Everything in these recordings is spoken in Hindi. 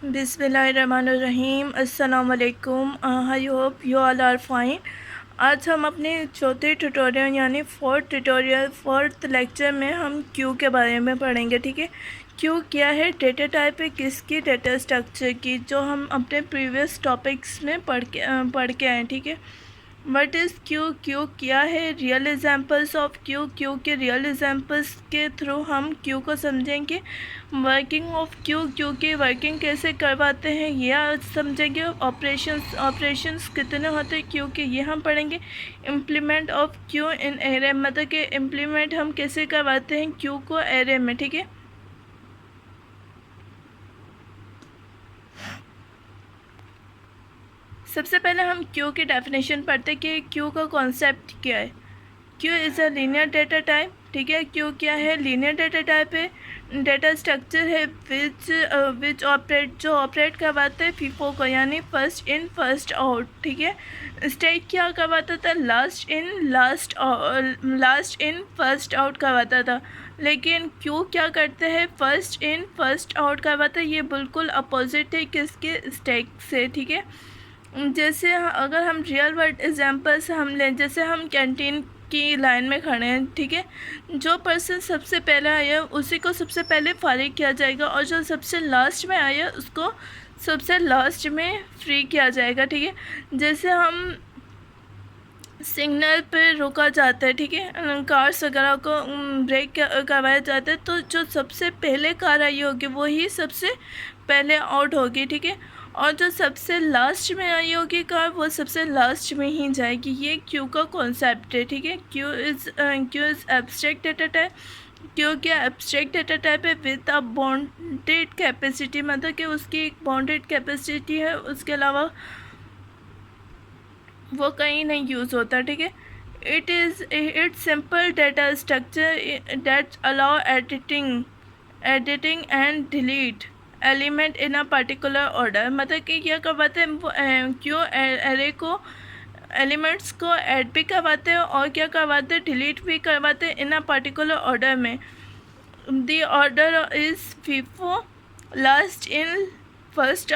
बिस्मिल्लाहिर्रहमानिर्रहीम। अस्सलाम वालेकुम। I hope you all are fine. आज हम अपने चौथे ट्यूटोरियल यानी फोर्थ लेक्चर में हम क्यू के बारे में पढ़ेंगे। ठीक है, क्यू क्या है, डेटा टाइप है किसकी, डेटा स्ट्रक्चर की, जो हम अपने प्रीवियस टॉपिक्स में पढ़ के आए। ठीक है, व्हाट इज़ क्यू, क्यू क्या है, real examples of Q, Q के रियल एग्जांपल्स के थ्रू हम क्यू को समझेंगे। वर्किंग ऑफ क्यू, क्यू की वर्किंग कैसे करवाते हैं ये आज समझेंगे। ऑपरेशंस कितने होते हैं क्यू के, ये हम पढ़ेंगे। Implement of Q in array, मतलब कि इम्प्लीमेंट हम कैसे करवाते हैं क्यू को एरे में। ठीक है, सबसे पहले हम क्यू की डेफिनेशन पढ़ते हैं कि क्यू का कॉन्सेप्ट क्या है। Q is a linear data type. ठीक है, क्यू क्या है, लीनियर डेटा टाइप है। डेटा स्ट्रक्चर है विच ऑपरेट करवाता है फीफो को, यानी फर्स्ट इन फर्स्ट आउट। ठीक है, स्टेट क्या करवाता था, लास्ट इन फर्स्ट आउट करवाता था, लेकिन क्यू क्या करते हैं, फर्स्ट इन फर्स्ट आउट करवाता है। ये बिल्कुल अपोजिट है किसके, स्टैक से। ठीक है, जैसे अगर हम रियल वर्ल्ड एग्जांपल्स हम लें, जैसे हम कैंटीन की लाइन में खड़े हैं। ठीक है, जो पर्सन सबसे पहले आया उसी को सबसे पहले फारिग किया जाएगा, और जो सबसे लास्ट में आया उसको सबसे लास्ट में फ्री किया जाएगा। ठीक है, जैसे हम सिग्नल पे रुका जाता है, ठीक है, कार्स वगैरह को ब्रेक करवाया जाता है, तो जो सबसे पहले कार आई होगी वही सबसे पहले आउट होगी। ठीक है, और जो सबसे लास्ट में आई होगी कार वो सबसे लास्ट में ही जाएगी। ये क्यू का कॉन्सेप्ट है। ठीक है, Q is abstract data type. Q क्या एब्स्ट्रैक्ट डेटा टाइप है विद अ बाउंडेड कैपेसिटी, मतलब कि उसकी एक बाउंडेड कैपेसिटी है, उसके अलावा वो कहीं नहीं यूज़ होता। ठीक है, it's simple data structure that allow editing and delete element in a particular order, मतलब कि क्या करवाते हैं क्यों एरे को एलिमेंट्स को ऐड भी करवाते हैं और क्या करवाते हैं, डिलीट भी करवाते हैं इन अ पर्टिकुलर ऑर्डर में। The order is FIFO, last in first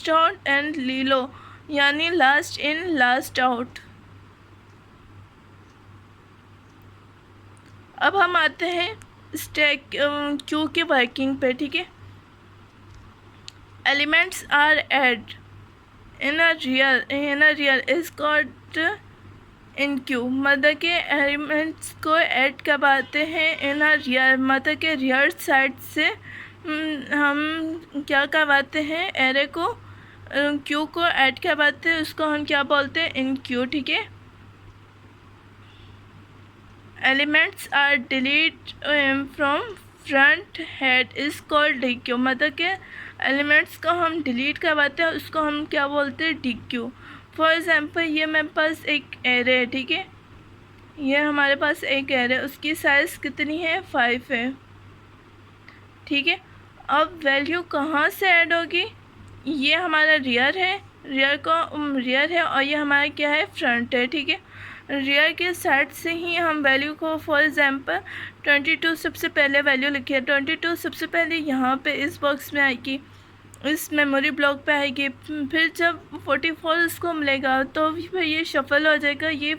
out and लीलो, यानी लास्ट इन लास्ट आउट। अब हम आते हैं स्टैक क्यू की वर्किंग पे। ठीक है, elements are add in a rear is called enqueue, मतलब के एलिमेंट्स को ऐड करवाते हैं इन अ रियल, मतलब के रियल साइड से हम क्या करवाते हैं, एरे को क्यू को ऐड करवाते हैं, उसको हम क्या बोलते हैं, इन क्यू। ठीक है, elements are delete from front head is called dequeue, मतलब के एलिमेंट्स को हम डिलीट करवाते हैं उसको हम क्या बोलते हैं, डी क्यू। फॉर एग्ज़ाम्पल ये मेरे पास एक एरे है। ठीक है, ये हमारे पास एक एरे, उसकी साइज़ कितनी है, 5 है। ठीक है, अब वैल्यू कहाँ से ऐड होगी, ये हमारा रियर है, रियर है और ये हमारा क्या है, फ्रंट है। ठीक है, रियर के साइड से ही हम वैल्यू को, फॉर एग्ज़ाम्पल 22 सबसे पहले वैल्यू लिखी है, 22 सबसे पहले यहाँ पे इस बॉक्स में आएगी, इस मेमोरी ब्लॉक पे आएगी। फिर जब 44 इसको मिलेगा तो फिर ये शफल हो जाएगा, ये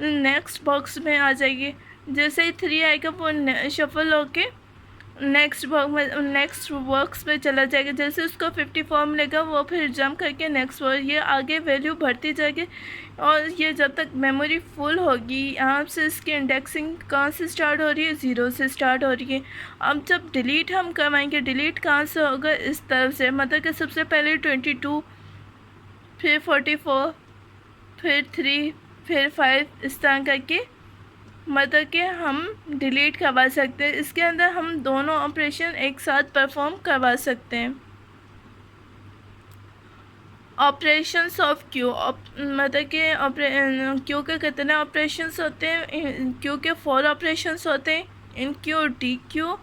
नेक्स्ट बॉक्स में आ जाएगी। जैसे ही 3 आएगा वो शफल होके नेक्स्ट बॉक्स में चला जाएगा। जैसे उसको 54 मिलेगा वो फिर जंप करके नेक्स्ट बॉक्स, ये आगे वैल्यू बढ़ती जाएगी, और ये जब तक मेमोरी फुल होगी, यहाँ से इसकी इंडेक्सिंग कहाँ से स्टार्ट हो रही है, 0 से स्टार्ट हो रही है। अब जब डिलीट हम करवाएंगे, डिलीट कहाँ से होगा, इस तरफ से, मतलब कि सबसे पहले 22, फिर 44, फिर 3, फिर 5, इस तरह करके मतलब कि हम डिलीट करवा सकते हैं। इसके अंदर हम दोनों ऑपरेशन एक साथ परफॉर्म करवा सकते हैं। ऑपरेशंस ऑफ क्यू, मतलब कि क्यू के कितने ऑपरेशंस होते हैं, क्यू के 4 ऑपरेशंस होते हैं, enqueue, dequeue,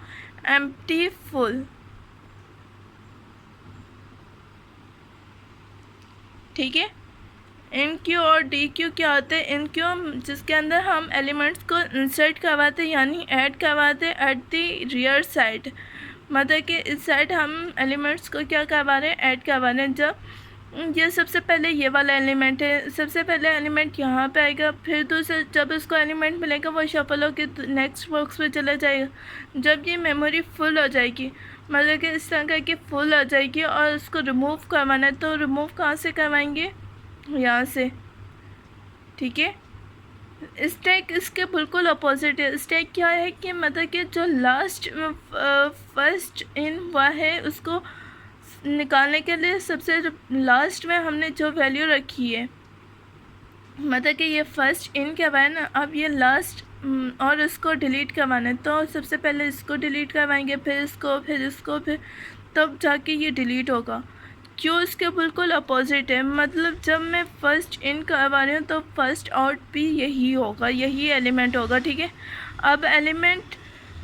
empty, full. ठीक है, इन क्यू और डी क्यू क्या होते हैं, इन क्यू जिसके अंदर हम एलिमेंट्स को इंसर्ट करवाते यानी ऐड करवाते एट द रियर साइड, मतलब कि इस साइड हम एलिमेंट्स को क्या करवा रहे हैं, ऐड करवा रहे हैं। जब ये सबसे पहले ये वाला एलिमेंट है, सबसे पहले एलिमेंट यहाँ पे आएगा, फिर दूसरे जब इसको एलिमेंट मिलेगा वो शफल होकर नेक्स्ट बॉक्स पे चला जाएगा। जब ये मेमोरी फुल हो जाएगी, मतलब कि इस तरह करके फुल हो जाएगी और उसको रिमूव करवाना है, तो रिमूव कहाँ से करवाएंगे, यहाँ से, ठीक है। स्टैक इसके बिल्कुल अपोजिट है। स्टैक क्या है कि मतलब कि जो लास्ट फर्स्ट इन हुआ है उसको निकालने के लिए सबसे लास्ट में हमने जो वैल्यू रखी है, मतलब कि ये फर्स्ट इन करवाए ना, अब ये लास्ट और इसको डिलीट करवाना है, तो सबसे पहले इसको डिलीट करवाएंगे, फिर इसको, फिर इसको, फिर तब जाके ये डिलीट होगा। क्यों, इसके बिल्कुल अपोजिट है। मतलब जब मैं फ़र्स्ट इन करवा रही हूँ तो फर्स्ट आउट भी यही होगा, यही एलिमेंट होगा, ठीक है। अब एलिमेंट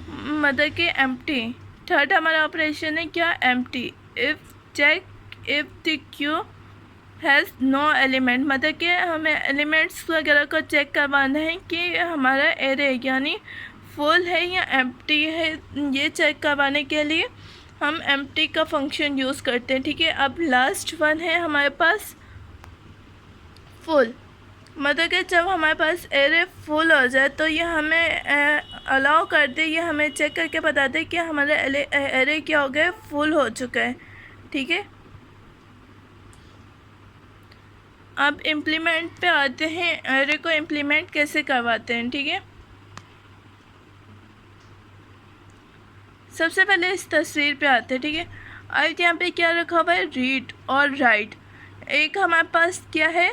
मतलब कि एम्प्टी, थर्ड हमारा ऑपरेशन है क्या, empty. If check if the queue has no element, मतलब कि हमें एलिमेंट्स वगैरह को चेक करवाना है कि हमारा एरे यानी फुल है या एम्प्टी है। ये चेक करवाने के लिए हम एम्प्टी का फंक्शन यूज़ करते हैं, ठीक है। अब लास्ट वन है हमारे पास फुल, मतलब कि जब हमारे पास एरे फुल हो जाए तो ये हमें अलाउ कर दे, ये हमें चेक करके बता दे कि हमारा एरे क्या हो गया, फुल हो चुका है, ठीक है। अब इम्प्लीमेंट पे आते हैं, एरे को इम्प्लीमेंट कैसे करवाते हैं, ठीक है। सबसे पहले इस तस्वीर पे आते हैं, ठीक है। अब यहाँ पे क्या रखा हुआ है, रीड और राइट। एक हमारे पास क्या है,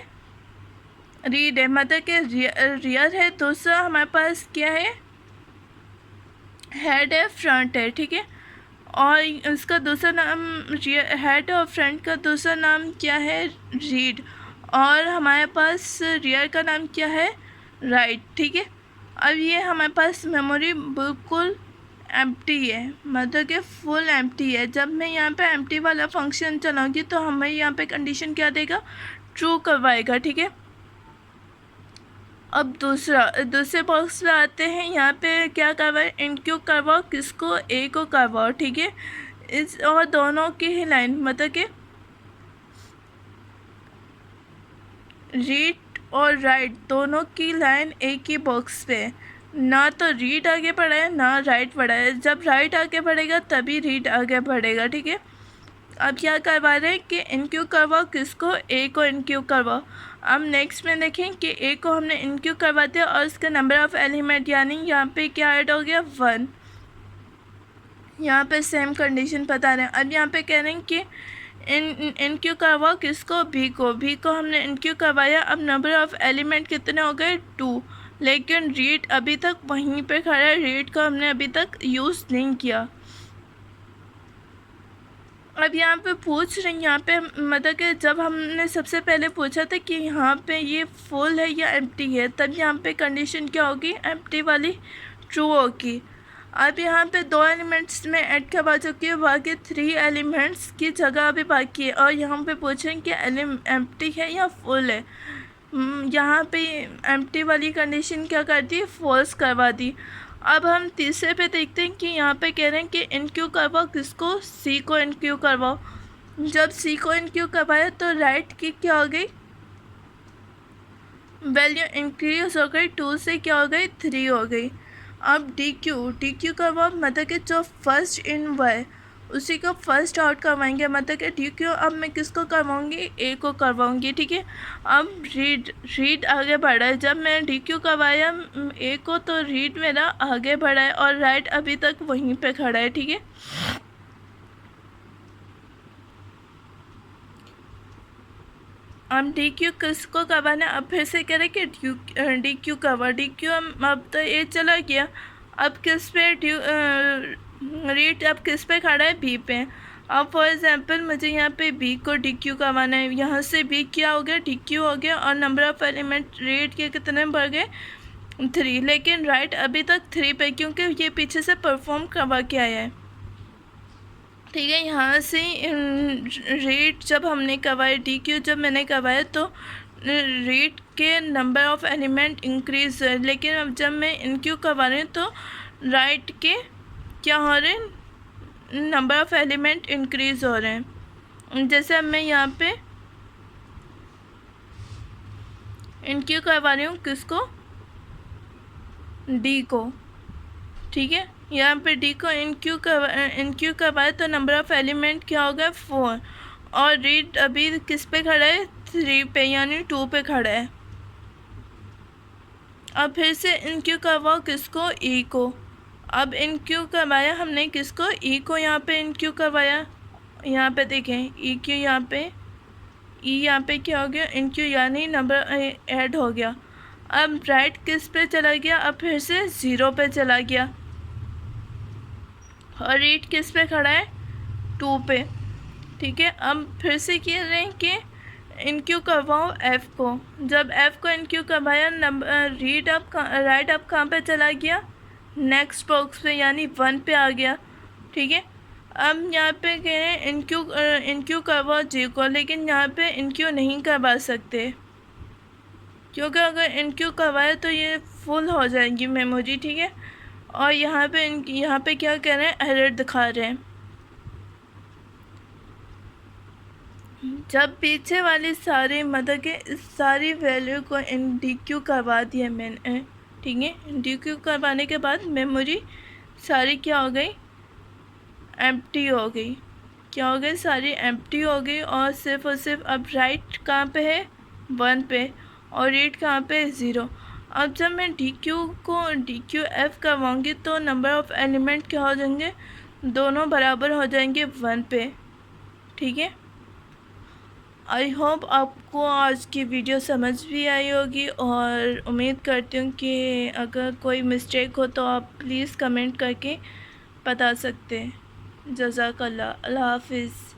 रीड है, मतलब कि रियर है। दूसरा हमारे पास क्या है, हेड है, फ्रंट है, ठीक है। और उसका दूसरा नाम हेड और फ्रंट का दूसरा नाम क्या है, रीड, और हमारे पास रियर का नाम क्या है, राइट, ठीक है। अब ये हमारे पास मेमोरी बिल्कुल एम्प्टी है, मतलब कि फुल एम्प्टी है। जब मैं यहाँ पे एम्प्टी वाला फंक्शन चलाऊँगी तो हमें यहाँ पे कंडीशन क्या देगा, ट्रू करवाएगा, ठीक है। अब दूसरे बॉक्स में आते हैं, यहाँ पे क्या करवाए, इनक्यू करवाओ, किसको, ए को करवाओ, ठीक है। इस और दोनों की ही लाइन, मतलब कि रीड और राइट दोनों की लाइन एक ही बॉक्स पे है। ना तो रीड आगे बढ़ा है ना राइट बढ़ा है। जब राइट आगे बढ़ेगा तभी रीड आगे बढ़ेगा, ठीक है। अब क्या करवा रहे हैं कि इनक्यू करवाओ, किसको, ए को इनक्यू करवाओ। अब नेक्स्ट में देखें कि ए को हमने इनक्यू करवा दिया और उसका नंबर ऑफ़ एलिमेंट यानी यहाँ पे क्या ऐड हो गया, 1। यहाँ पे सेम कंडीशन बता रहे हैं। अब यहाँ पे कह रहे हैं कि इनक्यू करवाओ, किसको, बी को हमने इनक्यू करवाया। अब नंबर ऑफ़ एलिमेंट कितने हो गए, 2, लेकिन रीड अभी तक वहीं पे खड़ा है, रीड को हमने अभी तक यूज़ नहीं किया। अब यहाँ पे पूछ रहे हैं, यहाँ पे मतलब कि जब हमने सबसे पहले पूछा था कि यहाँ पे ये फुल है या एम्प्टी है, तब यहाँ पे कंडीशन क्या होगी, एम्प्टी वाली ट्रू होगी। अब यहाँ पे 2 एलिमेंट्स में ऐड करवा चुकी है, बाकी 3 एलिमेंट्स की जगह अभी बाकी है। और यहाँ पे पूछें कि एम्प्टी है या फुल है। यहाँ पे एम्प्टी वाली कंडीशन क्या कर दी, फॉल्स करवा दी। अब हम तीसरे पे देखते हैं कि यहाँ पे कह रहे हैं कि इनक्यू करवाओ, किसको, सी को इनक्यू करवाओ। जब सी को इनक्यू करवाया तो राइट की क्या हो गई, वैल्यू इंक्रीज हो गई, 2 से क्या हो गई, 3 हो गई। अब डी क्यू करवाओ, मतलब कि जो फर्स्ट इन हुआ है उसी को फर्स्ट आउट करवाएंगे, मतलब कि डी क्यू अब मैं किसको करवाऊँगी, ए को करवाऊँगी, ठीक है। अब रीड आगे बढ़ा है। जब मैं डी क्यू करवाया ए को तो रीड मेरा आगे बढ़ा है और राइट अभी तक वहीं पे खड़ा है, ठीक है। अब डी क्यू किसको करवाना है, अब फिर से कह रहे कि डी क्यू करवा, डी क्यू अब तो ए चला गया, अब किस पे रीड अब किस पे खड़ा है, बी पे। अब फॉर एग्जांपल मुझे यहाँ पे बी को डी क्यू करवाना है, यहाँ से बी क्या हो गया, डी क्यू हो गया और नंबर ऑफ़ एलिमेंट रीड के कितने बढ़ गए, 3, लेकिन राइट अभी तक 3 पे, क्योंकि ये पीछे से परफॉर्म करवा के आया है, ठीक है। यहाँ से रीड जब हमने करवाया, डी क्यू जब मैंने करवाया तो रीड के नंबर ऑफ़ एलिमेंट इंक्रीज़ है, लेकिन अब जब मैं इनक्यू करवा रही हूँ तो राइट के क्या हो रहे हैं, नंबर ऑफ़ एलिमेंट इंक्रीज़ हो रहे हैं। जैसे अब मैं यहाँ पे इनक्यू करवा रही हूँ, किसको, डी को, ठीक है। यहाँ पे डी को इनक्यू करवाए तो नंबर ऑफ़ एलिमेंट क्या हो गया, 4। और रीड अभी किस पे खड़ा है, 3 पे, यानी 2 पे खड़ा है। अब फिर से इनक्यू करवाओ किसको, ई को। अब इनक्यू करवाया हमने किसको, ई को, यहाँ पे इनक्यू करवाया। यहाँ पे देखें ई क्यू, यहाँ पे ई, यहाँ पे क्या हो गया, इनक्यू, यानी नंबर ऐड हो गया। अब राइट किस पे चला गया, अब फिर से 0 पे चला गया। और रीड किस पे खड़ा है, 2 पे, ठीक है। अब फिर से कह रहे हैं कि इनक्यू करवाओ एफ़ को। जब एफ़ को इनक्यू करवाया, number read up right up कहाँ पे चला गया, नेक्स्ट बॉक्स पे, यानी 1 पे आ गया, ठीक है। अब यहाँ पे कह रहे हैं इनक्यू करवाओ जे को, लेकिन यहाँ पे इनक्यू नहीं करवा सकते, क्योंकि अगर इनक्यू करवाए तो ये फुल हो जाएगी मेमोरी, ठीक है। और यहाँ पे क्या कह रहे हैं, एरर दिखा रहे हैं। जब पीछे वाली सारी मतलब के सारी वैल्यू को डी क्यू करवा दिया मैंने, ठीक है। डी क्यू करवाने के बाद मेमोरी सारी क्या हो गई, एम्प्टी हो गई। क्या हो गई, सारी एम्प्टी हो गई। और सिर्फ अब राइट कहाँ पे है, 1 पे, और रीड कहाँ पे, 0। अब जब मैं डी क्यू एफ करवाऊँगी तो नंबर ऑफ़ एलिमेंट क्या हो जाएंगे, दोनों बराबर हो जाएंगे 1 पे, ठीक है। आई होप आपको आज की वीडियो समझ भी आई होगी, और उम्मीद करती हूँ कि अगर कोई मिस्टेक हो तो आप प्लीज़ कमेंट करके बता सकते हैं। जज़ाकल्लाह, अल्लाह हाफ़िज़।